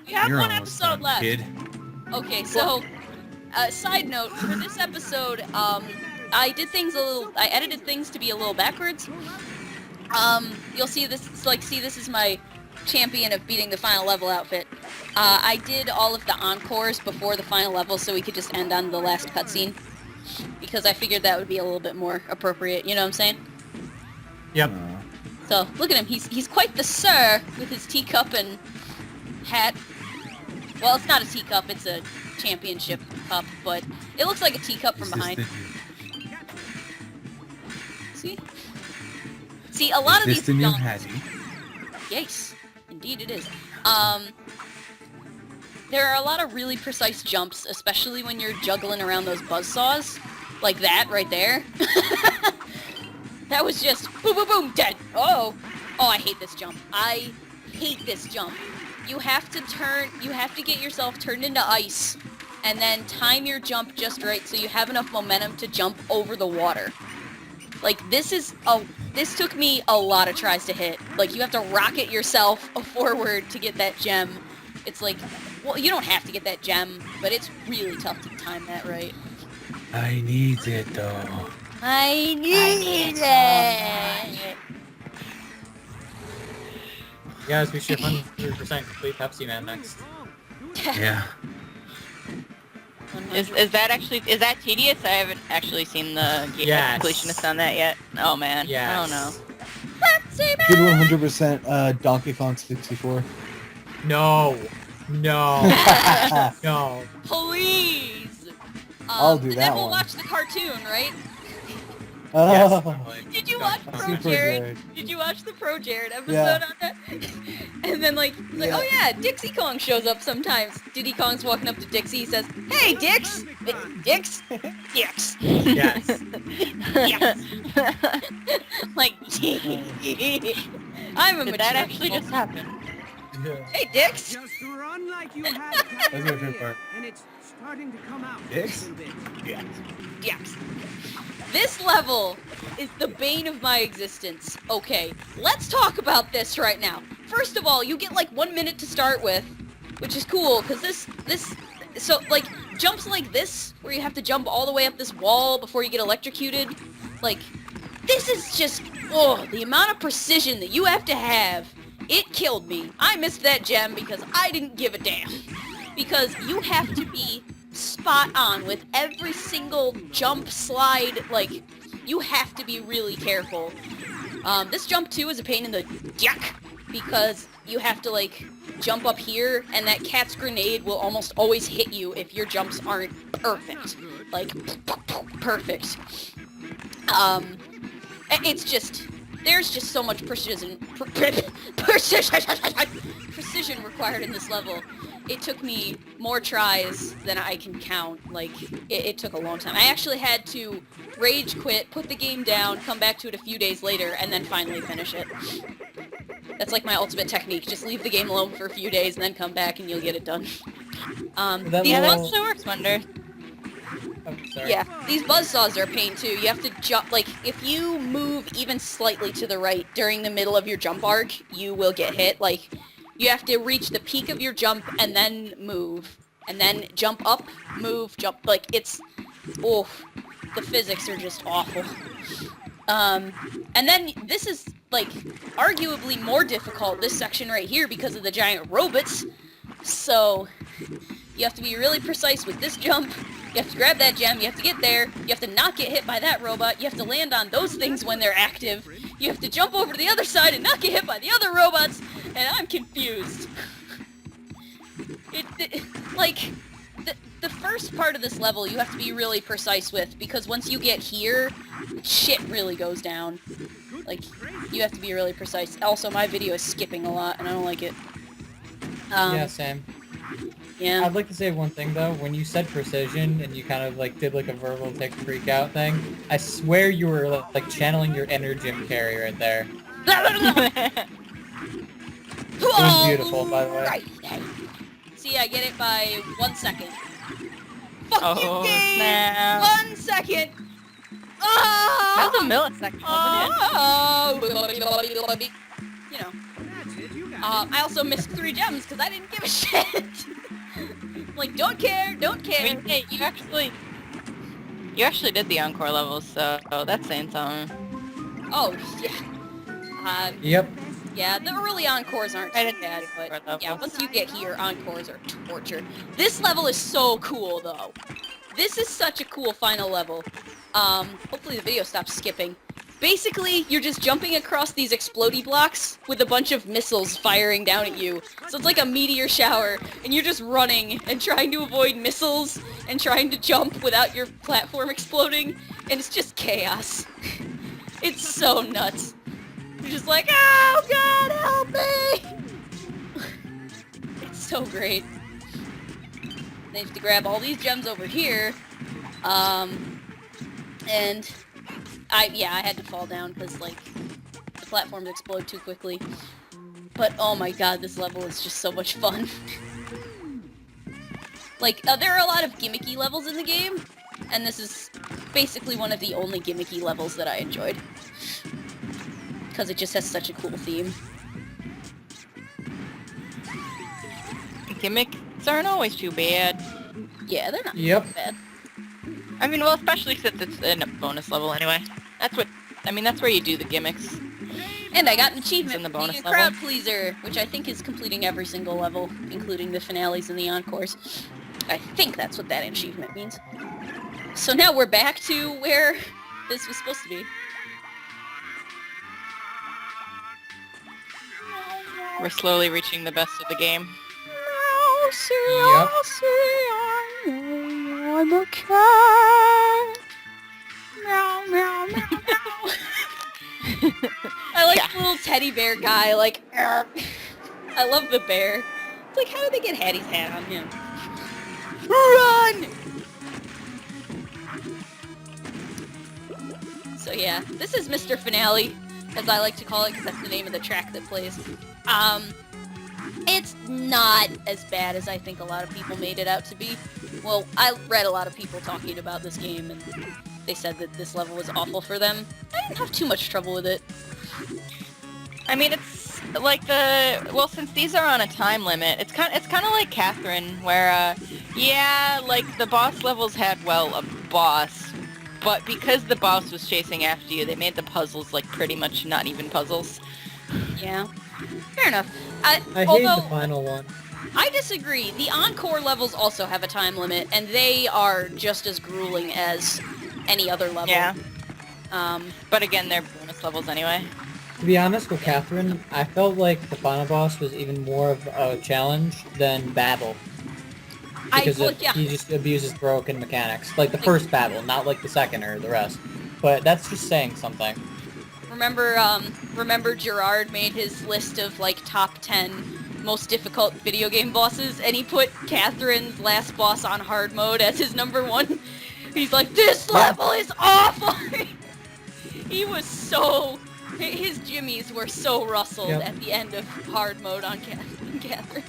We have You're one almost episode done, left. kid. Okay, so, side note, for this episode, I did things I edited things to be a little backwards. You'll see this, this is my champion of beating the final level outfit. I did all of the encores before the final level so we could just end on the last cutscene. Because I figured that would be a little bit more appropriate, you know what I'm saying? Yep. So, look at him, he's quite the sir with his teacup and hat. Well, it's not a teacup, it's a championship cup, but it looks like a teacup from behind. See? See, a lot of these the new jumps... Hattie? Yes, indeed it is. There are a lot of really precise jumps, especially when you're juggling around those buzzsaws. Like that, right there. That was just boom, boom, boom, dead. Oh, I hate this jump. I hate this jump. You have to get yourself turned into ice, and then time your jump just right so you have enough momentum to jump over the water. Like, this took me a lot of tries to hit. Like, you have to rocket yourself forward to get that gem. It's like, well, you don't have to get that gem, but it's really tough to time that right. I need it, though. I need it! Guys, we should 100% complete Pepsi Man next. Yeah. Is that tedious? I haven't actually seen the completionist on that yet. Oh man, yes. I don't know. Good 100% Donkey Kong 64. No. No. Please! I'll do and that then we'll one. watch the cartoon, right? Oh, Did you watch Pro Super Jared? good. Did you watch the Pro Jared episode Yeah. on that? And then like, oh yeah, Dixie Kong shows up sometimes. Diddy Kong's walking up to Dixie, he says, "Hey, Dix! Dix? Dix." Yes. Yes. Like, I'm a Did mature that actually adult. just happen? Hey, Dix! Just run like you had That's my favorite diarrhea, part. and it's starting to come out Dix? a little bit. Yeah. Yes. This level is the bane of my existence. Okay, let's talk about this right now. First of all, you get like 1 minute to start with, which is cool, because so like, jumps like this, where you have to jump all the way up this wall before you get electrocuted, like, this is just, the amount of precision that you have to have, it killed me. I missed that gem because I didn't give a damn. Because you have to be spot on with every single jump, slide, like, you have to be really careful. This jump too is a pain in the jack, because you have to like jump up here, and that cat's grenade will almost always hit you if your jumps aren't perfect. Like, perfect. It's just, there's just so much precision required in this level. It took me more tries than I can count. Like, it took a long time. I actually had to rage quit, put the game down, come back to it a few days later, and then finally finish it. That's like my ultimate technique. Just leave the game alone for a few days and then come back and you'll get it done. Yeah, that actually works wonder. Oh, sorry. Yeah, these buzzsaws are a pain too. You have to jump, like, if you move even slightly to the right during the middle of your jump arc, you will get hit. Like, you have to reach the peak of your jump and then move. And then jump up, move, jump. Like, it's... the physics are just awful. And then this is, like, arguably more difficult, this section right here, because of the giant robots. So, you have to be really precise with this jump. You have to grab that gem, you have to get there, you have to not get hit by that robot, you have to land on those things when they're active, you have to jump over to the other side and not get hit by the other robots, and I'm confused. The first part of this level you have to be really precise with, because once you get here, shit really goes down. Like, you have to be really precise. Also, my video is skipping a lot, and I don't like it. Yeah, same. Yeah. I'd like to say one thing though. When you said precision and you kind of like did like a verbal tick freak out thing, I swear you were like channeling your inner Jim Carrey right there. It was beautiful, by the way. Right. See, I get it by 1 second. Fuck you, game! Snap. 1 second! That was a millisecond, wasn't it? You know. That's it, you got I also missed 3 gems because I didn't give a shit. Like, don't care, don't I care. mean, hey, you actually did the encore levels, so that's saying something. Oh, yeah. Yep. Yeah, the early encores aren't I too didn't bad, but encore yeah, levels. once you get here, encores are torture. This level is so cool, though. This is such a cool final level. Hopefully the video stops skipping. Basically, you're just jumping across these explodey blocks with a bunch of missiles firing down at you. So it's like a meteor shower, and you're just running and trying to avoid missiles and trying to jump without your platform exploding, and it's just chaos. It's so nuts. You're just like, oh god, help me! It's so great. They have to grab all these gems over here, and I had to fall down because, like, the platforms explode too quickly. But, oh my god, this level is just so much fun. Like, there are a lot of gimmicky levels in the game, and this is basically one of the only gimmicky levels that I enjoyed. Because it just has such a cool theme. Gimmicks aren't always too bad. Yeah, they're not Yep. bad. I mean, well, especially since it's in a bonus level anyway. That's where you do the gimmicks. And I got an achievement in the for being bonus a level. crowd pleaser, which I think is completing every single level, including the finales and the encores. I think that's what that achievement means. So now we're back to where this was supposed to be. We're slowly reaching the best of the game. Yep. I'm a cat. Meow, meow, meow, meow. I like Yeah. the little teddy bear guy, like, "Arr." I love the bear. It's like, how did they get Hattie's hat on him? Run! So yeah, this is Mr. Finale, as I like to call it, because that's the name of the track that plays. It's not as bad as I think a lot of people made it out to be. Well, I read a lot of people talking about this game, and they said that this level was awful for them. I didn't have too much trouble with it. I mean, it's like since these are on a time limit, it's kind of like Catherine, where yeah, like the boss levels had a boss, but because the boss was chasing after you, they made the puzzles like pretty much not even puzzles. Yeah, fair enough. I hate although, the final one. I disagree. The encore levels also have a time limit, and they are just as grueling as any other level. Yeah. But again, they're bonus levels anyway. To be honest with Catherine, I felt like the final boss was even more of a challenge than Battle. Because he just abuses broken mechanics. Like the first Battle, not like the second or the rest. But that's just saying something. Remember Gerard made his list of, like, top 10 most difficult video game bosses, and he put Catherine's last boss on hard mode as his #1. He's like, this level is awful! He was so... His jimmies were so rustled at the end of hard mode on Catherine.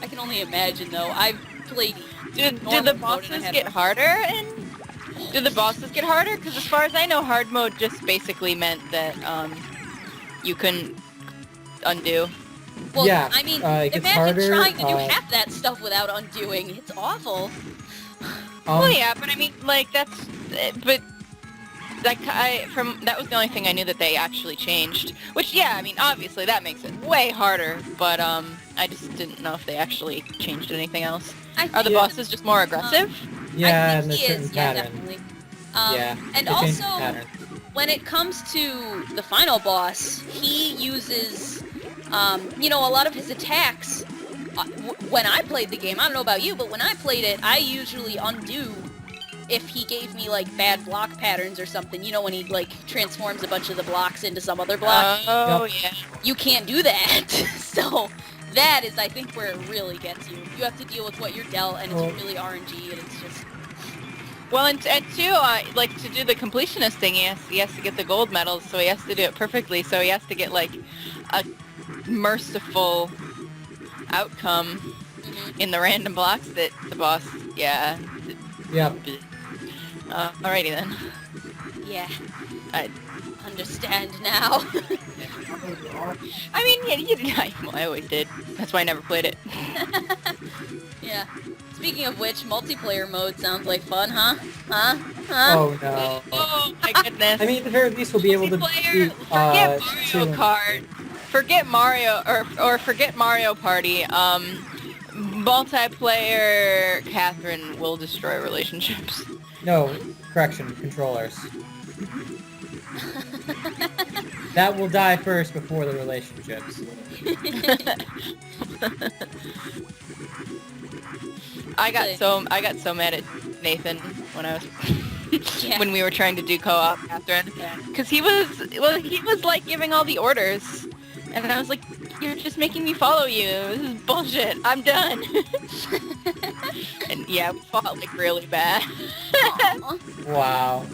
I can only imagine, though. I've played... Did the bosses get harder? Did the bosses get harder? Because as far as I know, hard mode just basically meant that you couldn't undo. Well, yeah, I mean, it gets imagine harder, trying to do half that stuff without undoing. It's awful. Well, yeah, but I mean, like, that's... But... Like, that was the only thing I knew that they actually changed. Which, yeah, I mean, obviously that makes it way harder, but, I just didn't know if they actually changed anything else. Are the bosses just more aggressive? Yeah, I and think a he certain is, pattern. yeah, definitely. And they changed the also, pattern. when it comes to the final boss, he uses, you know, a lot of his attacks. When I played the game, I don't know about you, but when I played it, I usually undo if he gave me, like, bad block patterns or something. You know, when he, like, transforms a bunch of the blocks into some other block. Oh, yeah. You can't do that. So, that is, I think, where it really gets you. You have to deal with what you're dealt, and it's really RNG, and it's just... Well, and too, like, to do the completionist thing, he has to get the gold medals, so he has to do it perfectly, so he has to get, like, a merciful outcome in the random blocks that the boss, yeah. Alrighty then. Yeah. I understand now. I mean, I always did. That's why I never played it. Yeah. Speaking of which, multiplayer mode sounds like fun, huh? Huh? Huh? Oh no. Oh my goodness. I mean, at the very least, we'll be able to Multiplayer, beat, forget two Mario and- Kart. Forget Mario, or forget Mario Party. Multiplayer Catherine will destroy relationships. No, correction, controllers. That will die first before the relationships. I got so mad at Nathan when I was Yeah. when we were trying to do co-op, Catherine, because he was like giving all the orders, and I was like, "You're just making me follow you. This is bullshit. I'm done." And yeah, we fought like really bad. Aw. Wow.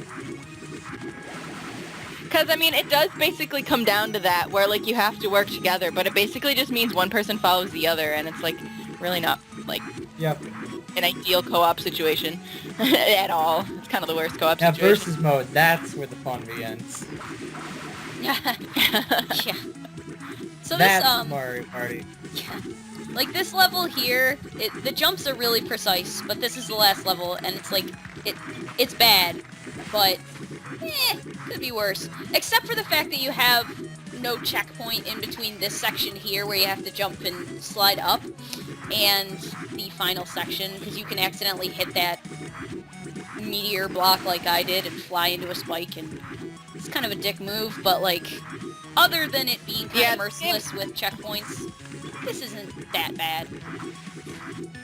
Because, I mean, it does basically come down to that, where, like, you have to work together, but it basically just means one person follows the other, and it's, like, really not, like, Yep. an ideal co-op situation at all. It's kind of the worst co-op Now, situation. versus mode, that's where the fun begins. Yeah. So That's this, Mario Party. yeah. Like this level here, the jumps are really precise, but this is the last level, and it's like, it's bad, but, could be worse. Except for the fact that you have no checkpoint in between this section here, where you have to jump and slide up, and the final section, because you can accidentally hit that meteor block like I did and fly into a spike, and it's kind of a dick move, but like, other than it being kind of merciless with checkpoints, this isn't that bad.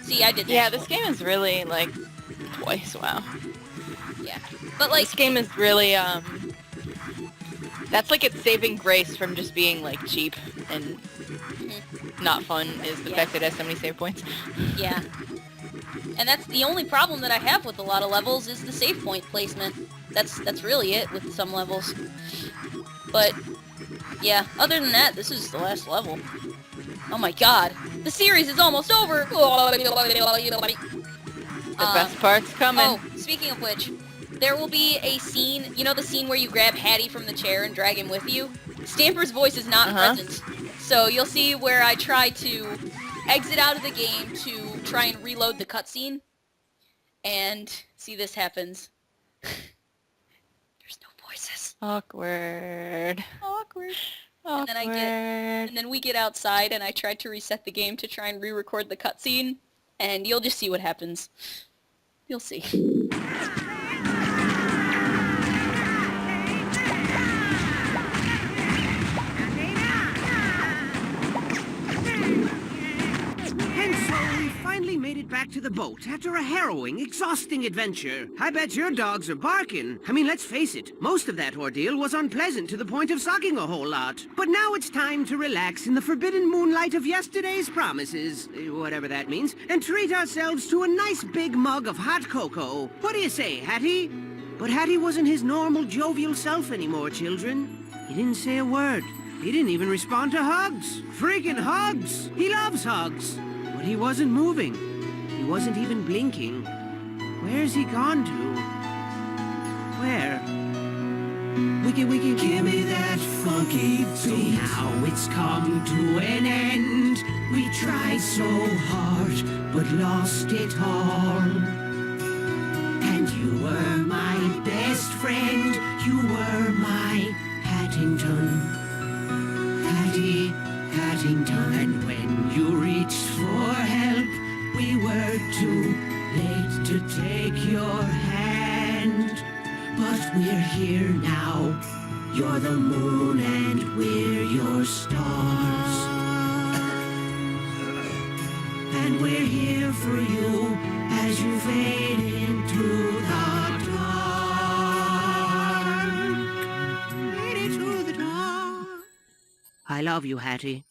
See, I did that. Yeah, this game is really, like, twice, wow. Yeah. But like, This game is really, that's like its saving grace from just being, like, cheap and not fun, is the Yeah. fact that it has so many save points. yeah. And that's the only problem that I have with a lot of levels is the save point placement. That's really it with some levels. But, yeah, other than that, this is the last level. Oh my god. The series is almost over! The best part's coming. Oh, speaking of which, there will be a scene, you know the scene where you grab Hattie from the chair and drag him with you? Stamper's voice is not present. So you'll see where I try to exit out of the game to try and reload the cutscene. And see this happens. There's no voices. Awkward. Awkward. Awkward. And then we get outside and I tried to reset the game to try and re-record the cutscene. And you'll just see what happens. You'll see. And so we finally made it back to the boat after a harrowing, exhausting adventure. I bet your dogs are barking. I mean, let's face it, most of that ordeal was unpleasant to the point of sucking a whole lot. But now it's time to relax in the forbidden moonlight of yesterday's promises, whatever that means, and treat ourselves to a nice big mug of hot cocoa. What do you say, Hattie? But Hattie wasn't his normal jovial self anymore, children. He didn't say a word. He didn't even respond to hugs. Freaking hugs! He loves hugs. But he wasn't moving. He wasn't even blinking. Where's he gone to? Where? Wiki, give me that funky beat. So now it's come to an end. We tried so hard, but lost it all. And you were my best friend. You were my Hattington. Hattington. And when you reached for help, we were too late to take your hand. But we're here now. You're the moon and we're your stars. And we're here for you as you fade into the dark. Fade into the dark. I love you, Hattie.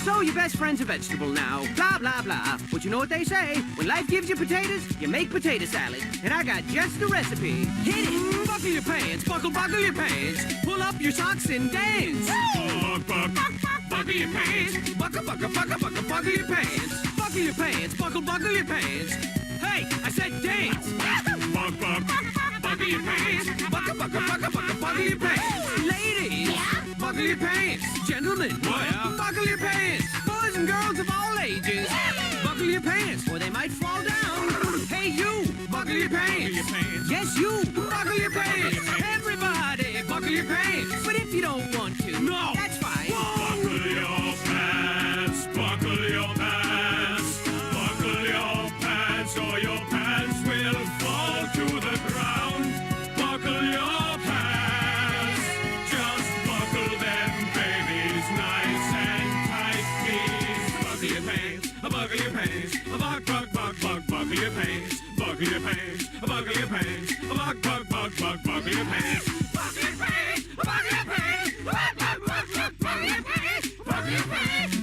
So your best friend's a vegetable now. Blah, blah, blah. But you know what they say? When life gives you potatoes, you make potato salad. And I got just the recipe. Hit it! Buckle your pants, buckle your pants. Pull up your socks and dance. Buckle your pants. Buckle your pants. Buckle your pants, buckle your pants. Hey, I said dance. Buckle your pants. Buckle your pants. Ladies. your pants. Gentlemen, buckle your pants. Boys and girls of all ages, buckle your pants or they might fall down. Hey, you, buckle your pants. Yes, you, buckle your pants. Everybody, buckle your pants. But if you don't want to, no, that's fine. Buckle your pants, buckle your pants, buckle your pants, or your pants will fall to the ground. Buckle your pants, just buckle them, babies, nice and tight, please. Buckle your pants, buckle your pants, buckle your pants, buckle your pants, buckle your pants, buckle your pants, buckle your pants, buckle your pants, buckle your pants, buckle your pants, buckle your pants.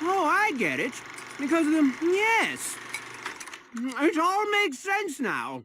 Oh, I get it. Because of the... Yes. It all makes sense now.